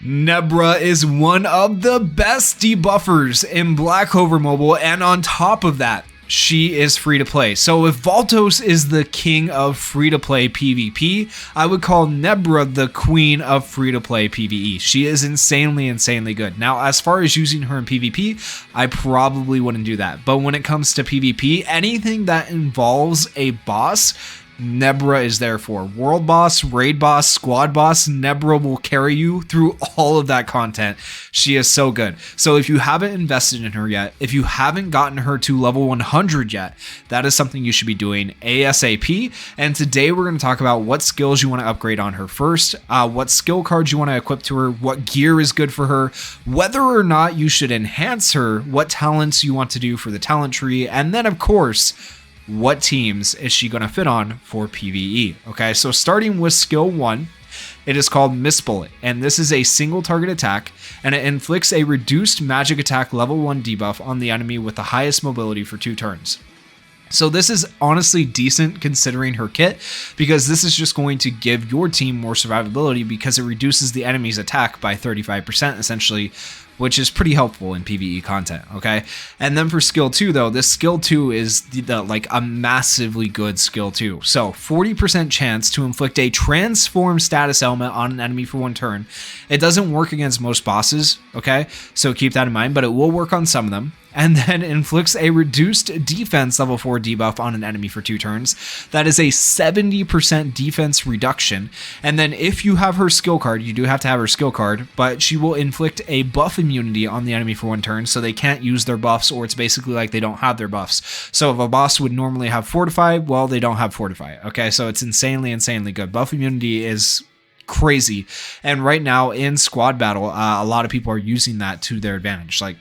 Nebra is one of the best debuffers in Black Clover Mobile, and on top of that, she is free to play. So if Valtos is the king of free to play PvP, I would call Nebra the queen of free to play PvE. She is insanely good. Now, as far as using her in PvP, I probably wouldn't do that. But when it comes to PvP, anything that involves a boss, Nebra is there for. World boss, raid boss, squad boss, Nebra will carry you through all of that content. She is so good. So if you haven't invested in her yet, if you haven't gotten her to level 100 yet, that is something you should be doing ASAP. And today we're going to talk about what skills you want to upgrade on her first, what skill cards you want to equip to her, what gear is good for her, whether or not you should enhance her, what talents you want to do for the talent tree, and then of course, what teams is she going to fit on for PvE? Okay, so starting with skill 1, it is called Miss Bullet, and this is a single target attack, and it inflicts a reduced magic attack level 1 debuff on the enemy with the highest mobility for 2 turns. So this is honestly decent considering her kit, because this is just going to give your team more survivability because it reduces the enemy's attack by 35% essentially, which is pretty helpful in PvE content, okay? And then for skill 2 though, this skill 2 is like a massively good skill 2. So 40% chance to inflict a transform status element on an enemy for 1 turn. It doesn't work against most bosses, okay? So keep that in mind, but it will work on some of them. And then inflicts a reduced defense level 4 debuff on an enemy for 2 turns. That is a 70% defense reduction. And then if you have her skill card, you do have to have her skill card, but she will inflict a buff immunity on the enemy for 1 turn, so they can't use their buffs, or it's basically like they don't have their buffs. So if a boss would normally have Fortify, well, they don't have Fortify. Okay, so it's insanely good. Buff immunity is crazy. And right now in squad battle, a lot of people are using that to their advantage. Like,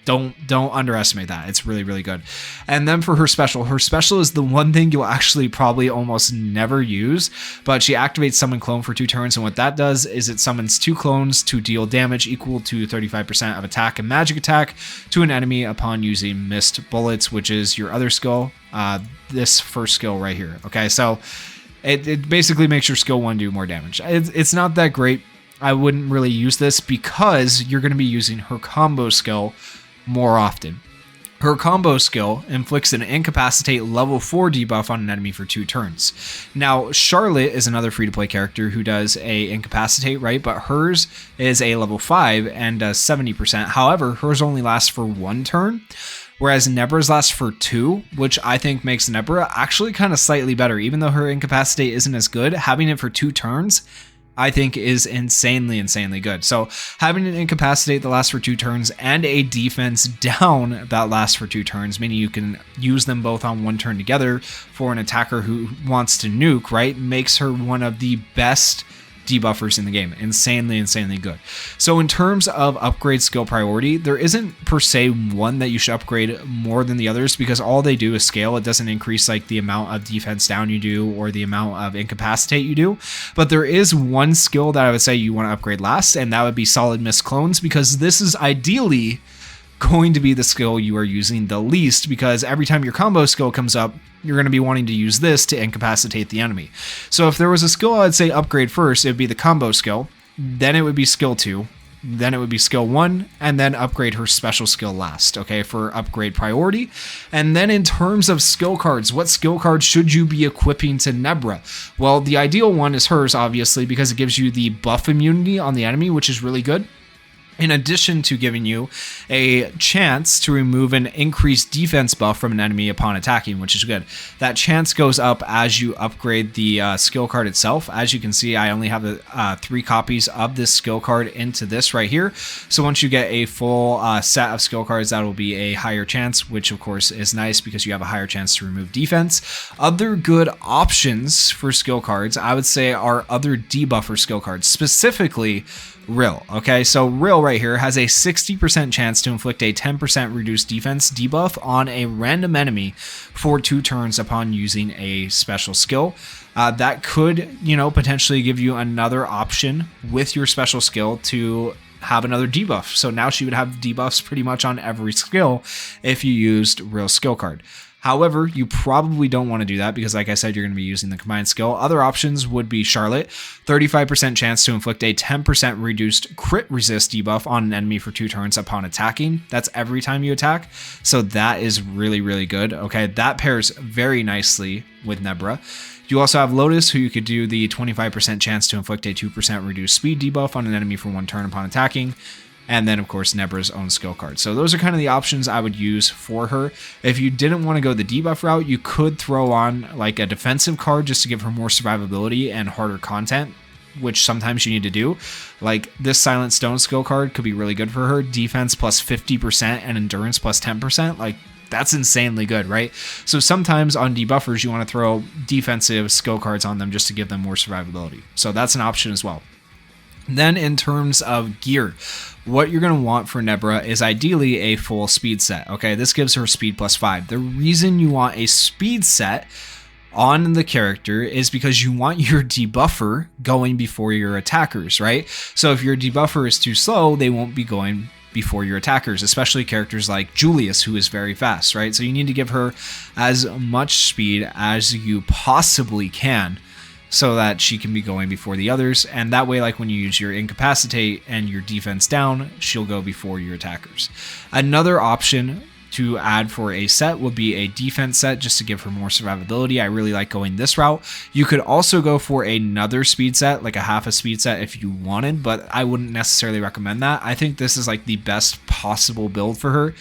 don't underestimate that. It's really good. And then for her special is the one thing you'll actually probably almost never use, but she activates summon clone for 2 turns, and what that does is it summons 2 clones to deal damage equal to 35% of attack and magic attack to an enemy upon using missed bullets, which is your other skill, this first skill right here. Okay, so it basically makes your skill 1 do more damage. It's not that great. I wouldn't really use this because you're going to be using her combo skill more often. Her combo skill inflicts an incapacitate level 4 debuff on an enemy for 2 turns. Now, Charlotte is another free-to-play character who does a incapacitate, right? But hers is a level 5 and does 70%. However, hers only lasts for 1 turn, whereas Nebra's lasts for 2, which I think makes Nebra actually kind of slightly better. Even though her incapacitate isn't as good, having it for 2 turns I think is insanely good. So having an incapacitate that lasts for 2 turns and a defense down that lasts for 2 turns, meaning you can use them both on 1 turn together for an attacker who wants to nuke, right, makes her one of the best debuffers in the game. Insanely good. So in terms of upgrade skill priority, there isn't per se one that you should upgrade more than the others, because all they do is scale. It doesn't increase like the amount of defense down you do or the amount of incapacitate you do. But there is one skill that I would say you want to upgrade last, and that would be solid miss clones, because this is ideally going to be the skill you are using the least, because every time your combo skill comes up, you're going to be wanting to use this to incapacitate the enemy. So if there was a skill I'd say upgrade first, it would be the combo skill, then it would be skill 2, then it would be skill 1, and then upgrade her special skill last, okay, for upgrade priority. And then in terms of skill cards, what skill cards should you be equipping to Nebra? Well, the ideal one is hers, obviously, because it gives you the buff immunity on the enemy, which is really good, in addition to giving you a chance to remove an increased defense buff from an enemy upon attacking, which is good. That chance goes up as you upgrade the skill card itself. As you can see, I only have 3 copies of this skill card into this right here. So once you get a full set of skill cards, that will be a higher chance, which of course is nice because you have a higher chance to remove defense. Other good options for skill cards, I would say, are other debuffer skill cards, specifically Rill. Okay, so Rill right here has a 60% chance to inflict a 10% reduced defense debuff on a random enemy for 2 turns upon using a special skill. That could, potentially give you another option with your special skill to have another debuff. So now she would have debuffs pretty much on every skill if you used Rill skill card. However, you probably don't want to do that because, like I said, you're going to be using the combined skill. Other options would be Charlotte, 35% chance to inflict a 10% reduced crit resist debuff on an enemy for 2 turns upon attacking. That's every time you attack. So that is really, really good. Okay, that pairs very nicely with Nebra. You also have Lotus, who you could do the 25% chance to inflict a 2% reduced speed debuff on an enemy for 1 turn upon attacking. And then, of course, Nebra's own skill card. So those are kind of the options I would use for her. If you didn't want to go the debuff route, you could throw on like a defensive card just to give her more survivability and harder content, which sometimes you need to do. Like this Silent Stone skill card could be really good for her. Defense plus 50% and endurance plus 10%. Like that's insanely good, right? So sometimes on debuffers, you want to throw defensive skill cards on them just to give them more survivability. So that's an option as well. Then in terms of gear, what you're going to want for Nebra is ideally a full speed set. Okay, this gives her speed plus 5. The reason you want a speed set on the character is because you want your debuffer going before your attackers, right? So if your debuffer is too slow, they won't be going before your attackers, especially characters like Julius, who is very fast, right? So you need to give her as much speed as you possibly can so that she can be going before the others. And that way, like when you use your incapacitate and your defense down, she'll go before your attackers. Another option to add for a set would be a defense set just to give her more survivability. I really like going this route. You could also go for another speed set, like a half a speed set if you wanted, but I wouldn't necessarily recommend that. I think this is like the best possible build for her,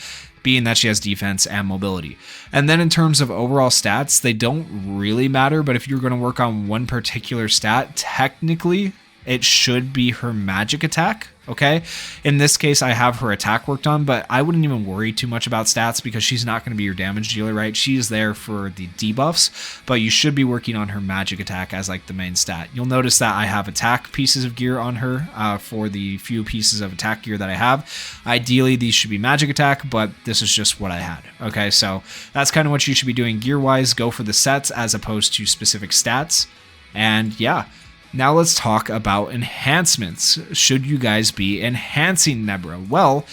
being that she has defense and mobility. And then in terms of overall stats, they don't really matter, but if you're going to work on one particular stat, technically it should be her magic attack, okay? In this case, I have her attack worked on, but I wouldn't even worry too much about stats because she's not going to be your damage dealer, right? She's there for the debuffs, but you should be working on her magic attack as like the main stat. You'll notice that I have attack pieces of gear on her for the few pieces of attack gear that I have. Ideally, these should be magic attack, but this is just what I had, okay? So that's kind of what you should be doing gear-wise. Go for the sets as opposed to specific stats, and yeah. Now let's talk about enhancements. Should you guys be enhancing Nebra? Well,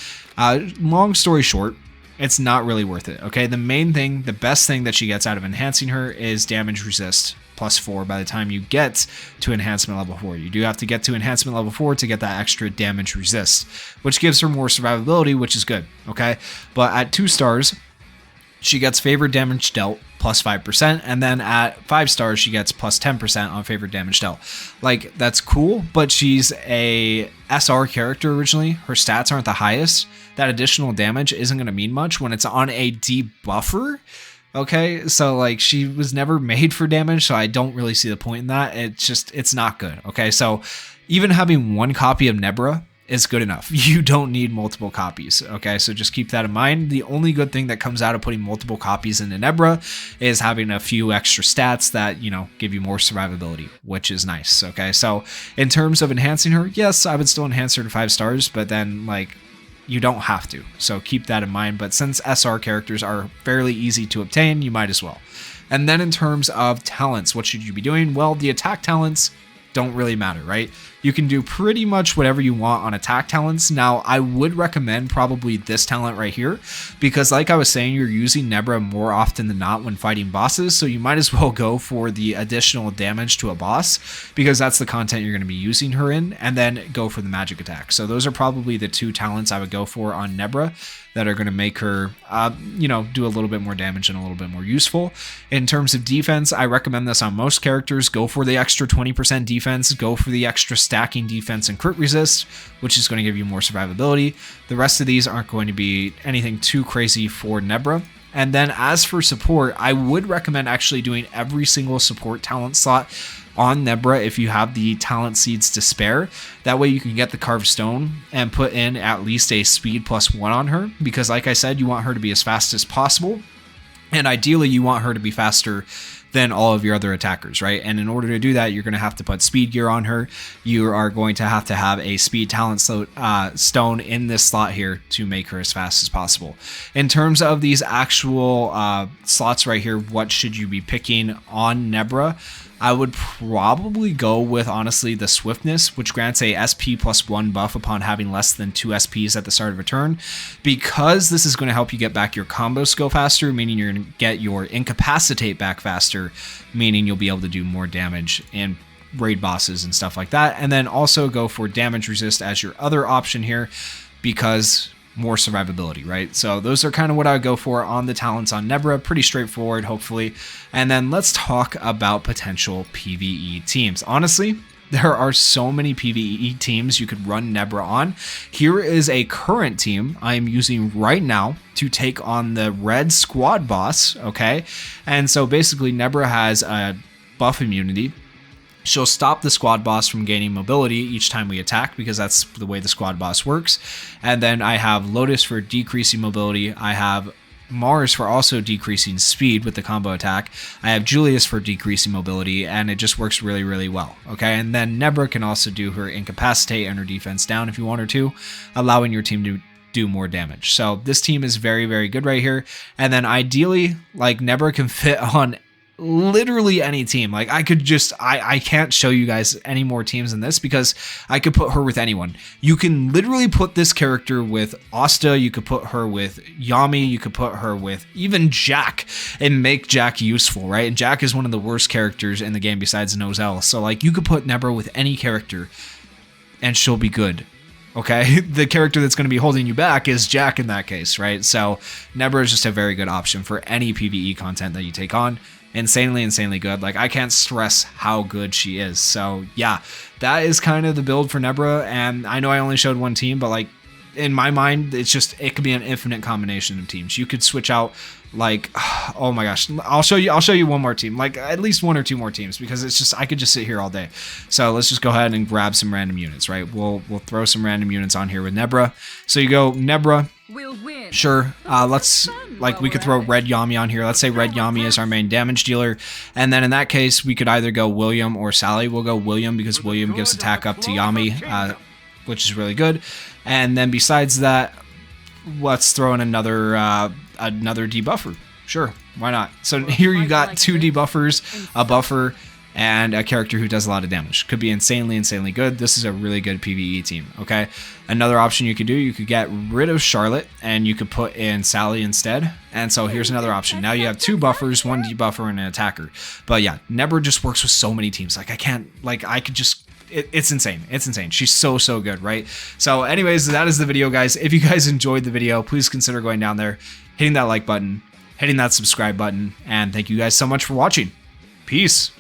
long story short, it's not really worth it, okay? The main thing, the best thing that she gets out of enhancing her is damage resist plus 4 by the time you get to enhancement level 4. You do have to get to enhancement level 4 to get that extra damage resist, which gives her more survivability, which is good, okay? But at 2 stars, she gets favorite damage dealt plus 5%, and then at 5 stars, she gets plus 10% on favorite damage dealt. Like, that's cool, but she's a SR character originally. Her stats aren't the highest. That additional damage isn't going to mean much when it's on a debuffer. Okay, so like she was never made for damage, so I don't really see the point in that. It's not good. Okay, so even having 1 copy of Nebra is good enough. You don't need multiple copies. Okay, so just keep that in mind. The only good thing that comes out of putting multiple copies into Nebra is having a few extra stats that, you know, give you more survivability, which is nice. Okay, so in terms of enhancing her, yes, I would still enhance her to 5 stars, but then like you don't have to. So keep that in mind. But since SR characters are fairly easy to obtain, you might as well. And then in terms of talents, what should you be doing? Well, the attack talents don't really matter, right? You can do pretty much whatever you want on attack talents. Now, I would recommend probably this talent right here, because like I was saying, you're using Nebra more often than not when fighting bosses, so you might as well go for the additional damage to a boss, because that's the content you're going to be using her in, and then go for the magic attack. So those are probably the 2 talents I would go for on Nebra that are going to make her, do a little bit more damage and a little bit more useful. In terms of defense, I recommend this on most characters. Go for the extra 20% defense, go for the extra stacking defense and crit resist, which is going to give you more survivability. The rest of these aren't going to be anything too crazy for Nebra. And then as for support, I would recommend actually doing every single support talent slot on Nebra if you have the talent seeds to spare. That way you can get the carved stone and put in at least a speed plus 1 on her, because like I said, you want her to be as fast as possible, and ideally you want her to be faster than all of your other attackers, right? And in order to do that, you're going to have to put speed gear on her. You are going to have a speed talent stone in this slot here to make her as fast as possible. In terms of these actual slots right here, what should you be picking on Nebra? I would probably go with, honestly, the Swiftness, which grants a SP +1 buff upon having less than 2 SPs at the start of a turn, because this is going to help you get back your combo skill faster, meaning you're going to get your Incapacitate back faster, meaning you'll be able to do more damage and raid bosses and stuff like that. And then also go for damage resist as your other option here, because more survivability, right? So those are kind of what I would go for on the talents on Nebra. Pretty straightforward, hopefully. And then let's talk about potential PvE teams. Honestly, there are so many PvE teams you could run Nebra on. Here is a current team I am using right now to take on the red squad boss, okay? And so basically Nebra has a buff immunity. She'll stop the squad boss from gaining mobility each time we attack, because that's the way the squad boss works. And then I have Lotus for decreasing mobility. I have Mars for also decreasing speed with the combo attack. I have Julius for decreasing mobility, and it just works really, really well. Okay, and then Nebra can also do her Incapacitate and her defense down if you want her to, allowing your team to do more damage. So this team is very, very good right here. And then ideally, like, Nebra can fit on literally any team. Like, I could just, I can't show you guys any more teams than this, because I could put her with anyone. You can literally put this character with Asta, you could put her with Yami, you could put her with even Jack and make Jack useful, right? And Jack is one of the worst characters in the game besides Nozel. So like, you could put Nebra with any character and she'll be good. Okay, the character that's going to be holding you back is Jack in that case, right? So Nebra is just a very good option for any PvE content that you take on. Insanely good. Like, I can't stress how good she is. So yeah, that is kind of the build for Nebra. And I know I only showed one team, but like, in my mind, it's just, it could be an infinite combination of teams. You could switch out, like, oh my gosh, I'll show you one more team, like at least 1 or 2 more teams, because it's just, I could just sit here all day. So let's just go ahead and grab some random units, right? We'll throw some random units on here with Nebra. So you go Nebra. We'll win. Sure. Let's, like, we could throw Red Yami on here. Let's say Red Yami is our main damage dealer. And then in that case, we could either go William or Sally. We'll go William because William gives attack up to Yami, which is really good. And then besides that, let's throw in another debuffer. Sure, why not? So here you got 2 debuffers, a buffer, and a character who does a lot of damage. Could be insanely good. This is a really good PvE team, okay? Another option you could do, you could get rid of Charlotte and you could put in Sally instead. And so here's another option. Now you have 2 buffers, 1 debuffer, and an attacker. But yeah, Nebra just works with so many teams. Like, I can't, like, I could just, it's insane. It's insane. She's so good, right? So anyways, that is the video, guys. If you guys enjoyed the video, please consider going down there, hitting that like button, hitting that subscribe button, and thank you guys so much for watching. Peace.